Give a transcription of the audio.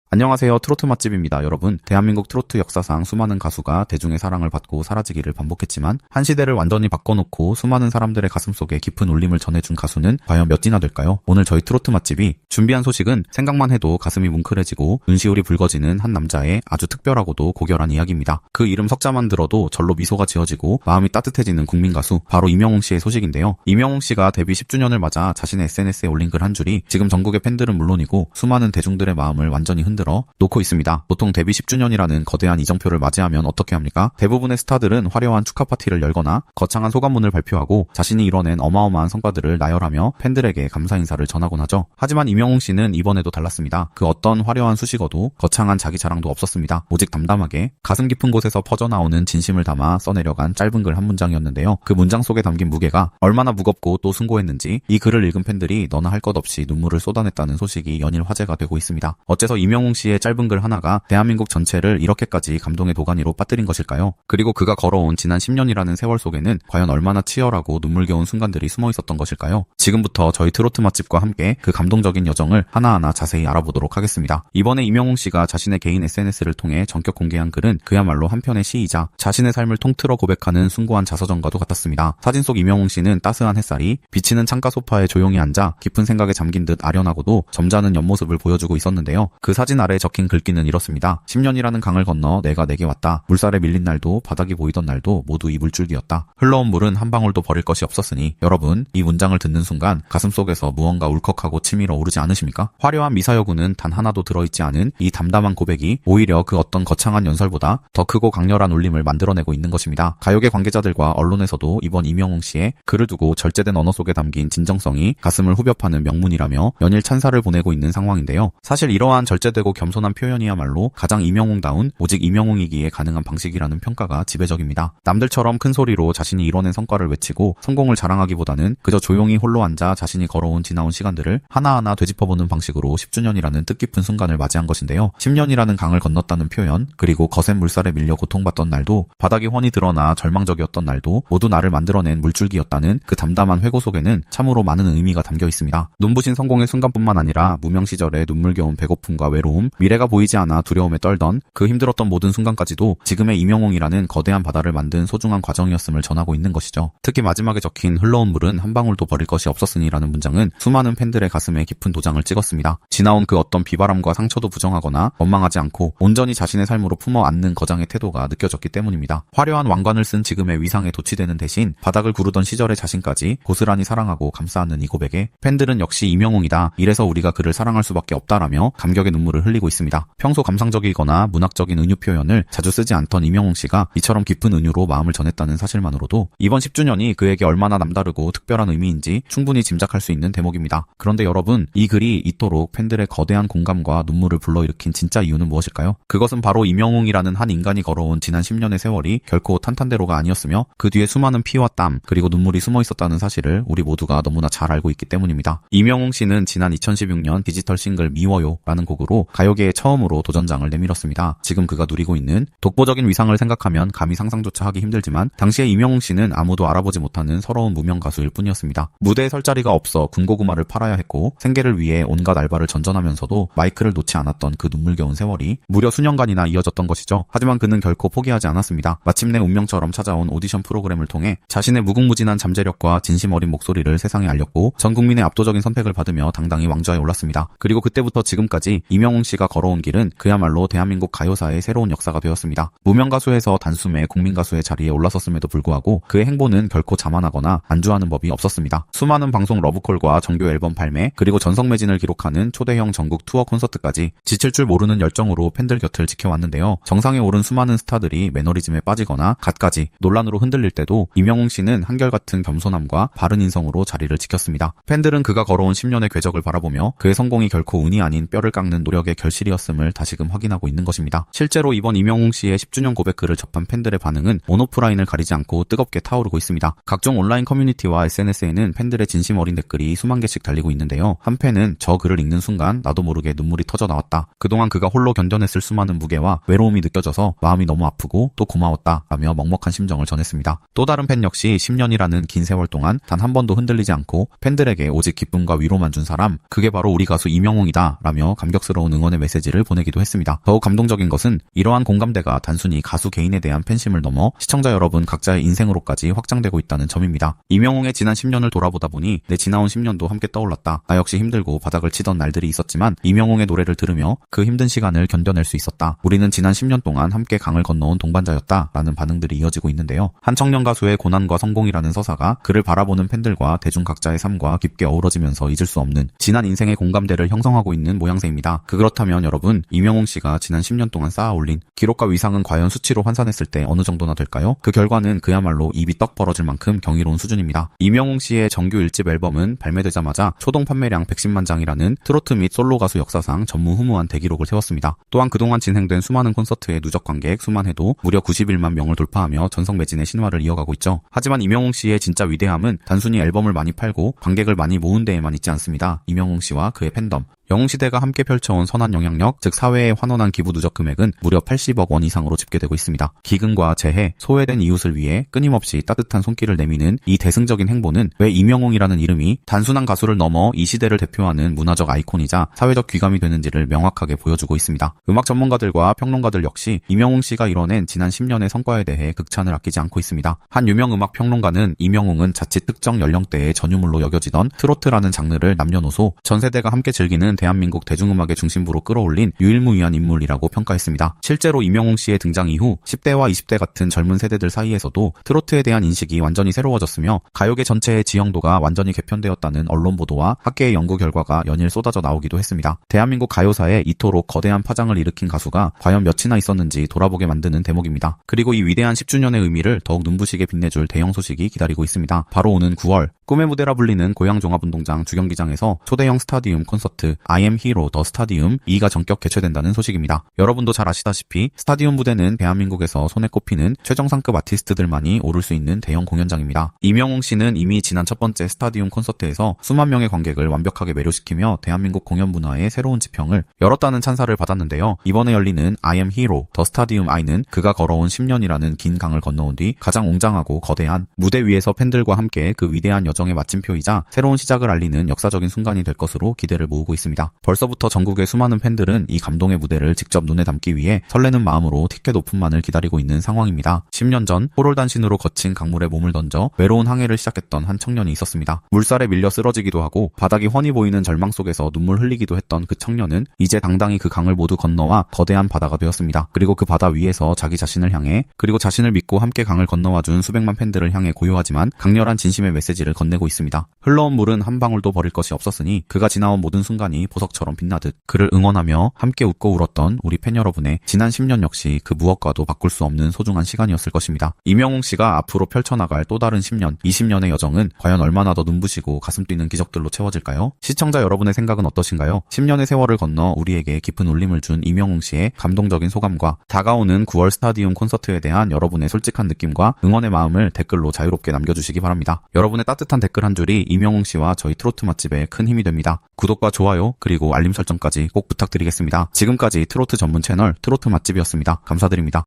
안녕하세요. 트로트 맛집입니다. 여러분, 대한민국 트로트 역사상 수많은 가수가 대중의 사랑을 받고 사라지기를 반복했지만 한 시대를 완전히 바꿔놓고 수많은 사람들의 가슴속에 깊은 울림을 전해준 가수는 과연 몇이나 될까요? 오늘 저희 트로트 맛집이 준비한 소식은 생각만 해도 가슴이 뭉클해지고 눈시울이 붉어지는 한 남자의 아주 특별하고도 고결한 이야기입니다. 그 이름 석자만 들어도 절로 미소가 지어지고 마음이 따뜻해지는 국민 가수, 바로 이명웅 씨의 소식인데요. 이명웅 씨가 데뷔 10주년을 맞아 자신의 SNS에 올린 글 한 줄이 지금 전국의 팬들은 물론이고 수많은 대중들의 마음을 완전히 흔들어 놓고 있습니다. 보통 데뷔 10주년이라는 거대한 이정표를 맞이하면 어떻게 합니까? 대부분의 스타들은 화려한 축하 파티를 열거나 거창한 소감문을 발표하고 자신이 이뤄낸 어마어마한 성과들을 나열하며 팬들에게 감사 인사를 전하곤 하죠. 하지만 이명웅 씨는 이번에도 달랐습니다. 그 어떤 화려한 수식어도 거창한 자기 자랑도 없었습니다. 오직 담담하게 가슴 깊은 곳에서 퍼져나오는 진심을 담아 써내려간 짧은 글 한 문장이었는데요. 그 문장 속에 담긴 무게가 얼마나 무겁고 또 숭고했는지 이 글을 읽은 팬들이 너나 할 것 없이 눈물을 쏟아냈다는 소식이 연일 화제가 되고 있습니다. 어째서 이명웅 씨의 짧은 글 하나가 대한민국 전체를 이렇게까지 감동의 도가니로 빠뜨린 것일까요? 그리고 그가 걸어온 지난 10년이라는 세월 속에는 과연 얼마나 치열하고 눈물겨운 순간들이 숨어 있었던 것일까요? 지금부터 저희 트로트 맛집과 함께 그 감동적인 여정을 하나하나 자세히 알아보도록 하겠습니다. 이번에 이명웅 씨가 자신의 개인 SNS를 통해 전격 공개한 글은 그야말로 한편의 시이자 자신의 삶을 통틀어 고백하는 숭고한 자서전과도 같았습니다. 사진 속 이명웅 씨는 따스한 햇살이 비치는 창가 소파에 조용히 앉아 깊은 생각에 잠긴 듯 아련하고도 점잖은 옆모습을 보여주고 있었는데요. 그 사진 아래 적힌 글귀는 이렇습니다. 10년이라는 강을 건너 내가 내게 왔다. 물살에 밀린 날도 바닥이 보이던 날도 모두 이 물줄기였다. 흘러온 물은 한 방울도 버릴 것이 없었으니. 여러분, 이 문장을 듣는 순간 가슴속에서 무언가 울컥하고 치밀어 오르지 않으십니까? 화려한 미사여구는 단 하나도 들어있지 않은 이 담담한 고백이 오히려 그 어떤 거창한 연설보다 더 크고 강렬한 울림을 만들어내고 있는 것입니다. 가요계 관계자들과 언론에서도 이번 이명웅 씨의 글을 두고 절제된 언어 속에 담긴 진정성이 가슴을 후벼 파는 명문이라며 연일 찬사를 보내고 있는 상황인데요. 사실 이러한 절제되고 겸손한 표현이야말로 가장 이명웅다운, 오직 이명웅이기에 가능한 방식이라는 평가가 지배적입니다. 남들처럼 큰 소리로 자신이 이뤄낸 성과를 외치고 성공을 자랑하기보다는 그저 조용히 홀로 앉아 자신이 걸어온 지나온 시간들을 하나하나 되짚어보는 방식으로 10주년이라는 뜻깊은 순간을 맞이한 것인데요. 10년이라는 강을 건넜다는 표현, 그리고 거센 물살에 밀려 고통받던 날도, 바닥이 훤히 드러나 절망적이었던 날도 모두 나를 만들어낸 물줄기였다는 그 담담한 회고 속에는 참으로 많은 의미가 담겨 있습니다. 눈부신 성공의 순간뿐만 아니라 무명 시절의 눈물겨운 배고픔과 외로움, 미래가 보이지 않아 두려움에 떨던 그 힘들었던 모든 순간까지도 지금의 이명웅이라는 거대한 바다를 만든 소중한 과정이었음을 전하고 있는 것이죠. 특히 마지막에 적힌 흘러온 물은 한 방울도 버릴 것이 없었으니라는 문장은 수많은 팬들의 가슴에 깊은 도장을 찍었습니다. 지나온 그 어떤 비바람과 상처도 부정하거나 원망하지 않고 온전히 자신의 삶으로 품어 안는 거장의 태도가 느껴졌기 때문입니다. 화려한 왕관을 쓴 지금의 위상에 도취되는 대신 바닥을 구르던 시절의 자신까지 고스란히 사랑하고 감싸안는 이 고백에 팬들은 역시 이명웅이다, 이래서 우리가 그를 사랑할 수밖에 없다라며 감격의 눈물을 흘리고 있습니다. 평소 감상적이거나 문학적인 은유 표현을 자주 쓰지 않던 이명웅 씨가 이처럼 깊은 은유로 마음을 전했다는 사실만으로도 이번 10주년이 그에게 얼마나 남다르고 특별한 의미인지 충분히 짐작할 수 있는 대목입니다. 그런데 여러분, 이 글이 이토록 팬들의 거대한 공감과 눈물을 불러일으킨 진짜 이유는 무엇일까요? 그것은 바로 이명웅이라는 한 인간이 걸어온 지난 10년의 세월이 결코 탄탄대로가 아니었으며 그 뒤에 수많은 피와 땀 그리고 눈물이 숨어 있었다는 사실을 우리 모두가 너무나 잘 알고 있기 때문입니다. 이명웅 씨는 지난 2016년 디지털 싱글 미워요 라는 곡으로 가요계에 처음으로 도전장을 내밀었습니다. 지금 그가 누리고 있는 독보적인 위상을 생각하면 감히 상상조차 하기 힘들지만 당시에 이명웅 씨는 아무도 알아보지 못하는 서러운 무명 가수일 뿐이었습니다. 무대에 설 자리가 없어 군고구마를 팔아야 했고 생계를 위해 온갖 알바를 전전하면서도 마이크를 놓지 않았던 그 눈물겨운 세월이 무려 수년간이나 이어졌던 것이죠. 하지만 그는 결코 포기하지 않았습니다. 마침내 운명처럼 찾아온 오디션 프로그램을 통해 자신의 무궁무진한 잠재력과 진심 어린 목소리를 세상에 알렸고 전 국민의 압도적인 선택을 받으며 당당히 왕좌에 올랐습니다. 그리고 그때부터 지금까지 이명웅 씨가 걸어온 길은 그야말로 대한민국 가요사의 새로운 역사가 되었습니다. 무명 가수에서 단숨에 국민 가수의 자리에 올라섰음에도 불구하고 그의 행보는 결코 자만하거나 안주하는 법이 없었습니다. 수많은 방송 러브콜과 정규 앨범 발매, 그리고 전성 매진을 기록하는 초대형 전국 투어 콘서트까지 지칠 줄 모르는 열정으로 팬들 곁을 지켜왔는데요. 정상에 오른 수많은 스타들이 매너리즘에 빠지거나 갖가지 논란으로 흔들릴 때도 이명웅 씨는 한결같은 겸손함과 바른 인성으로 자리를 지켰습니다. 팬들은 그가 걸어온 10년의 궤적을 바라보며 그의 성공이 결코 운이 아닌 뼈를 깎는 노력의 결실이었음을 다시금 확인하고 있는 것입니다. 실제로 이번 이명웅 씨의 10주년 고백 글을 접한 팬들의 반응은 온오프라인을 가리지 않고 뜨겁게 타오르고 있습니다. 각종 온라인 커뮤니티와 SNS에는 팬들의 진심 어린 댓글이 수만 개씩 달리고 있는데요. 한 팬은 저 글을 읽는 순간 나도 모르게 눈물이 터져 나왔다. 그동안 그가 홀로 견뎌냈을 수많은 무게와 외로움이 느껴져서 마음이 너무 아프고 또 고마웠다 라며 먹먹한 심정을 전했습니다. 또 다른 팬 역시 10년이라는 긴 세월 동안 단 한 번도 흔들리지 않고 팬들에게 오직 기쁨과 위로만 준 사람, 그게 바로 우리 가수 이명웅이다 라며 감격스러운 응원의 메시지를 보내기도 했습니다. 더욱 감동적인 것은 이러한 공감대가 단순히 가수 개인에 대한 팬심을 넘어 시청자 여러분 각자의 인생으로까지 확장되고 있다는 점입니다. 이명웅의 지난 10년을 돌아보다 보니 내 지나온 10년도 함께 떠올랐다. 나 역시 힘들고 바닥을 치던 날들이 있었지만 이명웅의 노래를 들으며 그 힘든 시간을 견뎌낼 수 있었다. 우리는 지난 10년 동안 함께 강을 건너온 동반자였다. 라는 반응들이 이어지고 있는데요. 한 청년 가수의 고난과 성공이라는 서사가 그를 바라보는 팬들과 대중 각자의 삶과 깊게 어우러지면서 잊을 수 없는 지난 인생의 공감대를 형성하고 있는 모양새입니다. 그렇다면 여러분, 이명웅 씨가 지난 10년 동안 쌓아올린 기록과 위상은 과연 수치로 환산했을 때 어느 정도나 될까요? 그 결과는 그야말로 입이 떡 벌어질 만큼 경이로운 수준입니다. 이명웅 씨의 정규 1집 앨범은 발매되자마자 초동 판매량 110만 장이라는 트로트 및 솔로 가수 역사상 전무후무한 대기록을 세웠습니다. 또한 그동안 진행된 수많은 콘서트의 누적 관객 수만 해도 무려 91만 명을 돌파하며 전성 매진의 신화를 이어가고 있죠. 하지만 이명웅 씨의 진짜 위대함은 단순히 앨범을 많이 팔고 관객을 많이 모은 데에만 있지 않습니다. 이명웅 씨와 그의 팬덤, 영웅시대가 함께 펼쳐온 선한 영향력, 즉 사회에 환원한 기부 누적 금액은 무려 80억 원 이상으로 집계되고 있습니다. 기근과 재해, 소외된 이웃을 위해 끊임없이 따뜻한 손길을 내미는 이 대승적인 행보는 왜 이명웅이라는 이름이 단순한 가수를 넘어 이 시대를 대표하는 문화적 아이콘이자 사회적 귀감이 되는지를 명확하게 보여주고 있습니다. 음악 전문가들과 평론가들 역시 이명웅 씨가 이뤄낸 지난 10년의 성과에 대해 극찬을 아끼지 않고 있습니다. 한 유명 음악 평론가는 이명웅은 자칫 특정 연령대의 전유물로 여겨지던 트로트라는 장르를 남녀노소 전 세대가 함께 즐기는 대한민국 대중음악의 중심부로 끌어올린 유일무이한 인물이라고 평가했습니다. 실제로 이명웅 씨의 등장 이후 10대와 20대 같은 젊은 세대들 사이에서도 트로트에 대한 인식이 완전히 새로워졌으며 가요계 전체의 지형도가 완전히 개편되었다는 언론 보도와 학계의 연구 결과가 연일 쏟아져 나오기도 했습니다. 대한민국 가요사에 이토록 거대한 파장을 일으킨 가수가 과연 몇이나 있었는지 돌아보게 만드는 대목입니다. 그리고 이 위대한 10주년의 의미를 더욱 눈부시게 빛내줄 대형 소식이 기다리고 있습니다. 바로 오는 9월 꿈의 무대라 불리는 고양 종합운동장 주경기장에서 초대형 스타디움 콘서트 I am Hero The Stadium 2가 전격 개최된다는 소식입니다. 여러분도 잘 아시다시피 스타디움 무대는 대한민국에서 손에 꼽히는 최정상급 아티스트들만이 오를 수 있는 대형 공연장입니다. 이명웅 씨는 이미 지난 첫 번째 스타디움 콘서트에서 수만 명의 관객을 완벽하게 매료시키며 대한민국 공연 문화의 새로운 지평을 열었다는 찬사를 받았는데요. 이번에 열리는 I am Hero The Stadium I는 그가 걸어온 10년이라는 긴 강을 건너온 뒤 가장 웅장하고 거대한 무대 위에서 팬들과 함께 그 위대한 여정의 마침표이자 새로운 시작을 알리는 역사적인 순간이 될 것으로 기대를 모으고 있습니다. 벌써부터 전국의 수많은 팬들은 이 감동의 무대를 직접 눈에 담기 위해 설레는 마음으로 티켓 오픈만을 기다리고 있는 상황입니다. 10년 전 포롤단신으로 거친 강물에 몸을 던져 외로운 항해를 시작했던 한 청년이 있었습니다. 물살에 밀려 쓰러지기도 하고 바닥이 훤히 보이는 절망 속에서 눈물 흘리기도 했던 그 청년은 이제 당당히 그 강을 모두 건너와 거대한 바다가 되었습니다. 그리고 그 바다 위에서 자기 자신을 향해 그리고 자신을 믿고 함께 강을 건너와준 수백만 팬들을 향해 고요하지만 강렬한 진심의 메시지를 건네고 있습니다. 흘러온 물은 한 방울도 버릴 것이 없었으니 그가 지나온 모든 순간이 보석처럼 빛나듯 그를 응원하며 함께 웃고 울었던 우리 팬 여러분의 지난 10년 역시 그 무엇과도 바꿀 수 없는 소중한 시간이었을 것입니다. 이명웅 씨가 앞으로 펼쳐나갈 또 다른 10년, 20년의 여정은 과연 얼마나 더 눈부시고 가슴 뛰는 기적들로 채워질까요? 시청자 여러분의 생각은 어떠신가요? 10년의 세월을 건너 우리에게 깊은 울림을 준 이명웅 씨의 감동적인 소감과 다가오는 9월 스타디움 콘서트에 대한 여러분의 솔직한 느낌과 응원의 마음을 댓글로 자유롭게 남겨주시기 바랍니다. 여러분의 따뜻한 댓글 한 줄이 이명웅 씨와 저희 트로트 맛집에 큰 힘이 됩니다. 구독과 좋아요 그리고 알림 설정까지 꼭 부탁드리겠습니다. 지금까지 트로트 전문 채널 트로트 맛집이었습니다. 감사드립니다.